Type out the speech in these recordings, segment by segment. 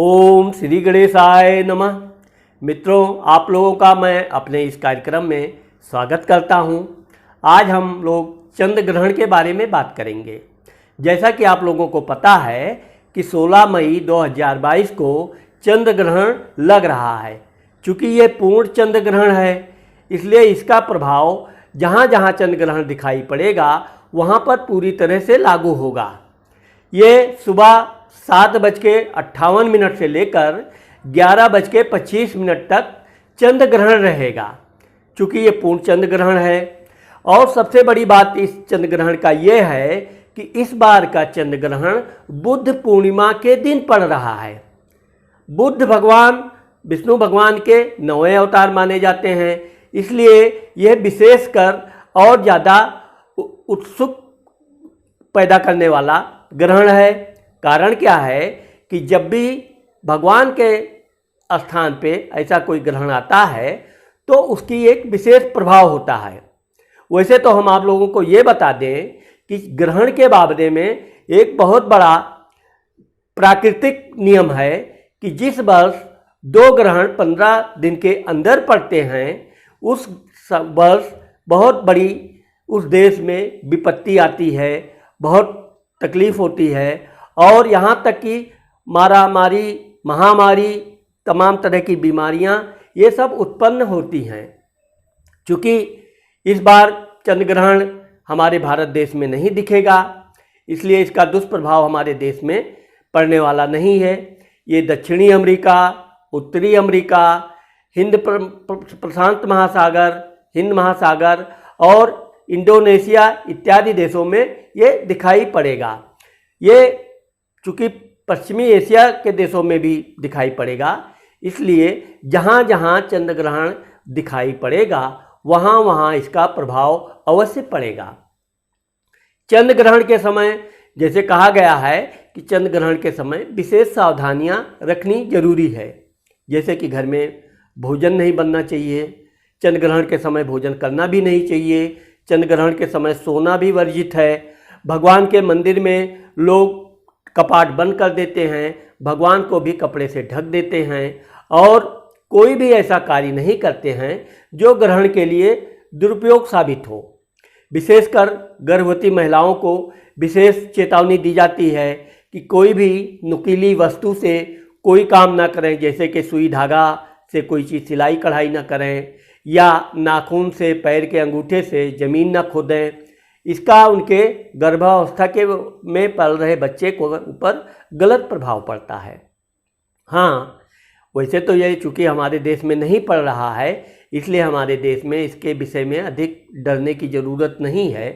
ओम श्री गणेशाय नमः। मित्रों, आप लोगों का मैं अपने इस कार्यक्रम में स्वागत करता हूं। आज हम लोग चंद्र ग्रहण के बारे में बात करेंगे। जैसा कि आप लोगों को पता है कि 16 मई 2022 को चंद्र ग्रहण लग रहा है। चूँकि ये पूर्ण चंद्र ग्रहण है, इसलिए इसका प्रभाव जहाँ जहाँ चंद्र ग्रहण दिखाई पड़ेगा वहाँ पर पूरी तरह से लागू होगा। ये सुबह 7:58 से लेकर 11:25 तक चंद्र ग्रहण रहेगा, चूँकि ये पूर्ण चंद्र ग्रहण है। और सबसे बड़ी बात इस चंद्र ग्रहण का ये है कि इस बार का चंद्र ग्रहण बुद्ध पूर्णिमा के दिन पड़ रहा है। बुद्ध भगवान विष्णु भगवान के 9वें अवतार माने जाते हैं, इसलिए यह विशेषकर और ज़्यादा उत्सुक पैदा करने वाला ग्रहण है। कारण क्या है कि जब भी भगवान के स्थान पे ऐसा कोई ग्रहण आता है तो उसकी एक विशेष प्रभाव होता है। वैसे तो हम आप लोगों को ये बता दें कि ग्रहण के बाबत में एक बहुत बड़ा प्राकृतिक नियम है कि जिस वर्ष 2 ग्रहण 15 दिन के अंदर पड़ते हैं, उस वर्ष बहुत बड़ी उस देश में विपत्ति आती है, बहुत तकलीफ़ होती है और यहाँ तक कि मारामारी, महामारी, तमाम तरह की बीमारियाँ ये सब उत्पन्न होती हैं। चूँकि इस बार चंद्र ग्रहण हमारे भारत देश में नहीं दिखेगा, इसलिए इसका दुष्प्रभाव हमारे देश में पड़ने वाला नहीं है। ये दक्षिणी अमेरिका, उत्तरी अमेरिका, हिंद प्रशांत महासागर, हिंद महासागर और इंडोनेशिया इत्यादि देशों में ये दिखाई पड़ेगा। ये चूँकि पश्चिमी एशिया के देशों में भी दिखाई पड़ेगा, इसलिए जहाँ जहाँ चंद्र ग्रहण दिखाई पड़ेगा वहाँ वहाँ इसका प्रभाव अवश्य पड़ेगा। चंद्र ग्रहण के समय जैसे कहा गया है कि चंद्र ग्रहण के समय विशेष सावधानियाँ रखनी जरूरी है। जैसे कि घर में भोजन नहीं बनना चाहिए, चंद्र ग्रहण के समय भोजन करना भी नहीं चाहिए, चंद्र ग्रहण के समय सोना भी वर्जित है। भगवान के मंदिर में लोग कपाट बंद कर देते हैं, भगवान को भी कपड़े से ढक देते हैं और कोई भी ऐसा कार्य नहीं करते हैं जो ग्रहण के लिए दुरुपयोग साबित हो। विशेषकर गर्भवती महिलाओं को विशेष चेतावनी दी जाती है कि कोई भी नुकीली वस्तु से कोई काम ना करें, जैसे कि सुई धागा से कोई चीज़ सिलाई कढ़ाई ना करें या नाखून से पैर के अंगूठे से ज़मीन ना खोदें। इसका उनके गर्भावस्था के में पल रहे बच्चे को ऊपर गलत प्रभाव पड़ता है। हाँ, वैसे तो ये चूँकि हमारे देश में नहीं पड़ रहा है, इसलिए हमारे देश में इसके विषय में अधिक डरने की ज़रूरत नहीं है।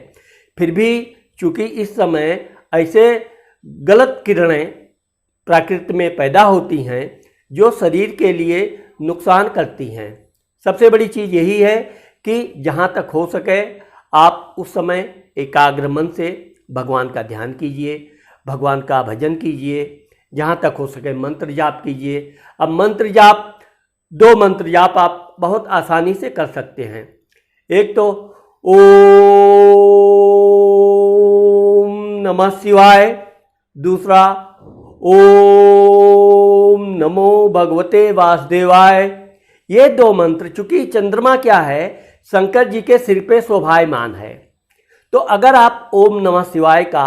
फिर भी चूँकि इस समय ऐसे गलत किरणें प्रकृति में पैदा होती हैं जो शरीर के लिए नुकसान करती हैं। सबसे बड़ी चीज़ यही है कि जहाँ तक हो सके आप उस समय एकाग्र मन से भगवान का ध्यान कीजिए, भगवान का भजन कीजिए, जहाँ तक हो सके मंत्र जाप कीजिए। अब मंत्र जाप 2 मंत्र जाप आप बहुत आसानी से कर सकते हैं। एक तो ओम नमः शिवाय, दूसरा ओम नमो भगवते वासुदेवाय। ये 2 मंत्र, चूँकि चंद्रमा क्या है, शंकर जी के सिर पे शोभायमान है, तो अगर आप ओम नमः शिवाय का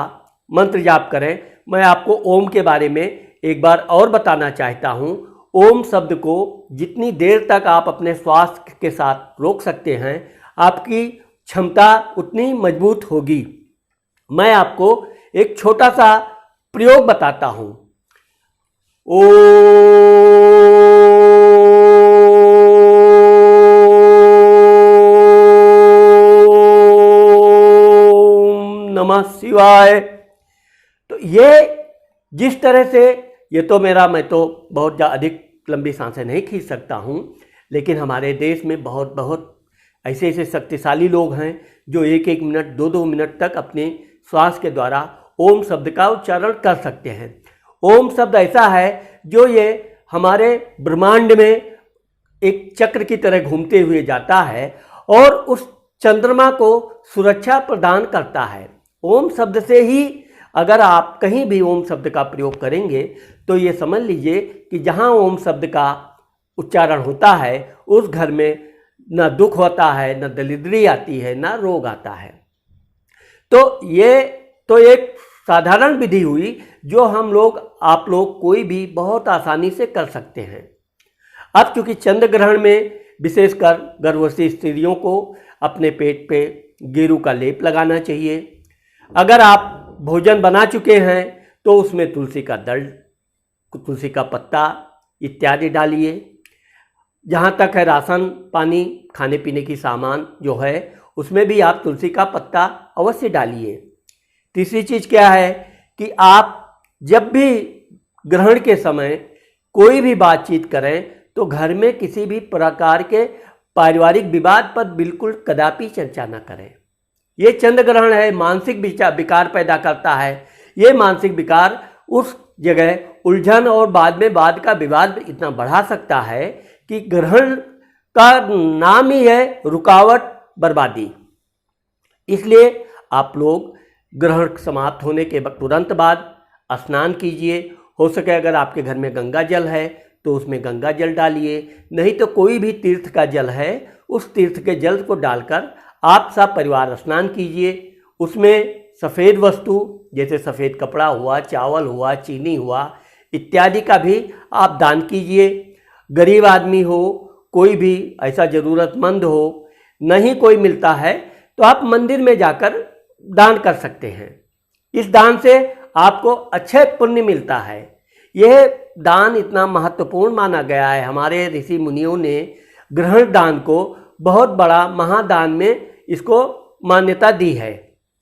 मंत्र जाप करें। मैं आपको ओम के बारे में एक बार और बताना चाहता हूँ। ओम शब्द को जितनी देर तक आप अपने श्वास के साथ रोक सकते हैं, आपकी क्षमता उतनी मजबूत होगी। मैं आपको एक छोटा सा प्रयोग बताता हूँ। नमः शिवाय। तो ये जिस तरह से, ये तो मैं तो बहुत अधिक लंबी सांसें नहीं खींच सकता हूँ, लेकिन हमारे देश में बहुत ऐसे ऐसे शक्तिशाली लोग हैं जो 1-1 मिनट 2-2 मिनट तक अपने श्वास के द्वारा ओम शब्द का उच्चारण कर सकते हैं। ओम शब्द ऐसा है जो ये हमारे ब्रह्मांड में एक चक्र की तरह घूमते हुए जाता है और उस चंद्रमा को सुरक्षा प्रदान करता है। ओम शब्द से ही अगर आप कहीं भी ओम शब्द का प्रयोग करेंगे तो ये समझ लीजिए कि जहाँ ओम शब्द का उच्चारण होता है उस घर में न दुख होता है, न दरिद्री आती है, न रोग आता है। तो ये तो एक साधारण विधि हुई जो हम लोग, आप लोग कोई भी बहुत आसानी से कर सकते हैं। अब चूंकि चंद्र ग्रहण में विशेषकर गर्भवती स्त्रियों को अपने पेट पे गेरू का लेप लगाना चाहिए। अगर आप भोजन बना चुके हैं तो उसमें तुलसी का दल, तुलसी का पत्ता इत्यादि डालिए। जहाँ तक है राशन पानी, खाने पीने की सामान जो है उसमें भी आप तुलसी का पत्ता अवश्य डालिए। तीसरी चीज़ क्या है कि आप जब भी ग्रहण के समय कोई भी बातचीत करें तो घर में किसी भी प्रकार के पारिवारिक विवाद पर बिल्कुल कदापि चर्चा न करें। ये चंद्र ग्रहण है, मानसिक विकार पैदा करता है। ये मानसिक विकार उस जगह उलझन और बाद में वाद का विवाद इतना बढ़ा सकता है कि ग्रहण का नाम ही है रुकावट, बर्बादी। इसलिए आप लोग ग्रहण समाप्त होने के तुरंत बाद स्नान कीजिए। हो सके अगर आपके घर में गंगा जल है तो उसमें गंगा जल डालिए, नहीं तो कोई भी तीर्थ का जल है उस तीर्थ के जल को डालकर आप सब परिवार स्नान कीजिए। उसमें सफ़ेद वस्तु जैसे सफ़ेद कपड़ा हुआ, चावल हुआ, चीनी हुआ इत्यादि का भी आप दान कीजिए। गरीब आदमी हो, कोई भी ऐसा ज़रूरतमंद हो, नहीं कोई मिलता है तो आप मंदिर में जाकर दान कर सकते हैं। इस दान से आपको अच्छे पुण्य मिलता है। यह दान इतना महत्वपूर्ण माना गया है, हमारे ऋषि मुनियों ने ग्रहण दान को बहुत बड़ा महादान में इसको मान्यता दी है।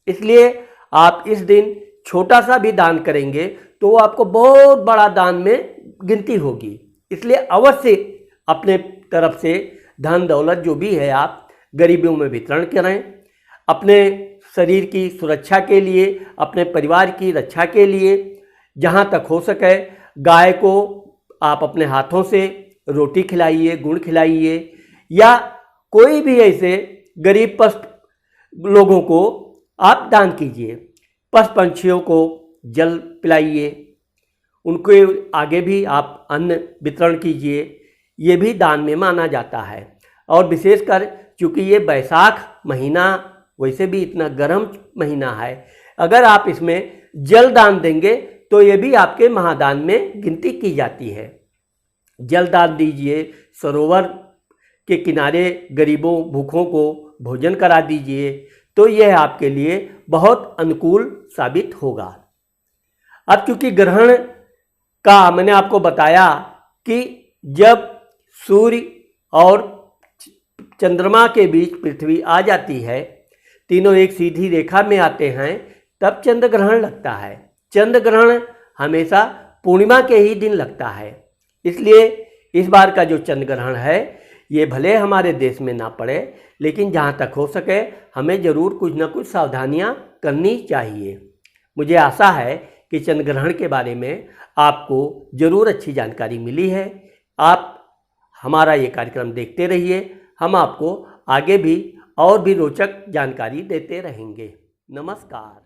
इसलिए आप इस दिन छोटा सा भी दान करेंगे तो वो आपको बहुत बड़ा दान में गिनती होगी। इसलिए अवश्य अपने तरफ से धन दौलत जो भी है आप गरीबों में वितरण करें। अपने शरीर की सुरक्षा के लिए, अपने परिवार की रक्षा के लिए जहाँ तक हो सके गाय को आप अपने हाथों से रोटी खिलाइए, गुड़ खिलाइए, या कोई भी ऐसे गरीब पशु लोगों को आप दान कीजिए। पशु पंछियों को जल पिलाइए, उनके आगे भी आप अन्न वितरण कीजिए। ये भी दान में माना जाता है। और विशेषकर चूँकि ये बैसाख महीना वैसे भी इतना गर्म महीना है, अगर आप इसमें जल दान देंगे तो ये भी आपके महादान में गिनती की जाती है। जल दान दीजिए, सरोवर के किनारे गरीबों भूखों को भोजन करा दीजिए, तो यह आपके लिए बहुत अनुकूल साबित होगा। अब क्योंकि ग्रहण का मैंने आपको बताया कि जब सूर्य और चंद्रमा के बीच पृथ्वी आ जाती है, तीनों एक सीधी रेखा में आते हैं, तब चंद्र ग्रहण लगता है। चंद्र ग्रहण हमेशा पूर्णिमा के ही दिन लगता है। इसलिए इस बार का जो चंद्र ग्रहण है ये भले हमारे देश में ना पड़े, लेकिन जहाँ तक हो सके हमें ज़रूर कुछ ना कुछ सावधानियाँ करनी चाहिए। मुझे आशा है कि चंद्र ग्रहण के बारे में आपको ज़रूर अच्छी जानकारी मिली है। आप हमारा ये कार्यक्रम देखते रहिए, हम आपको आगे भी और भी रोचक जानकारी देते रहेंगे। नमस्कार।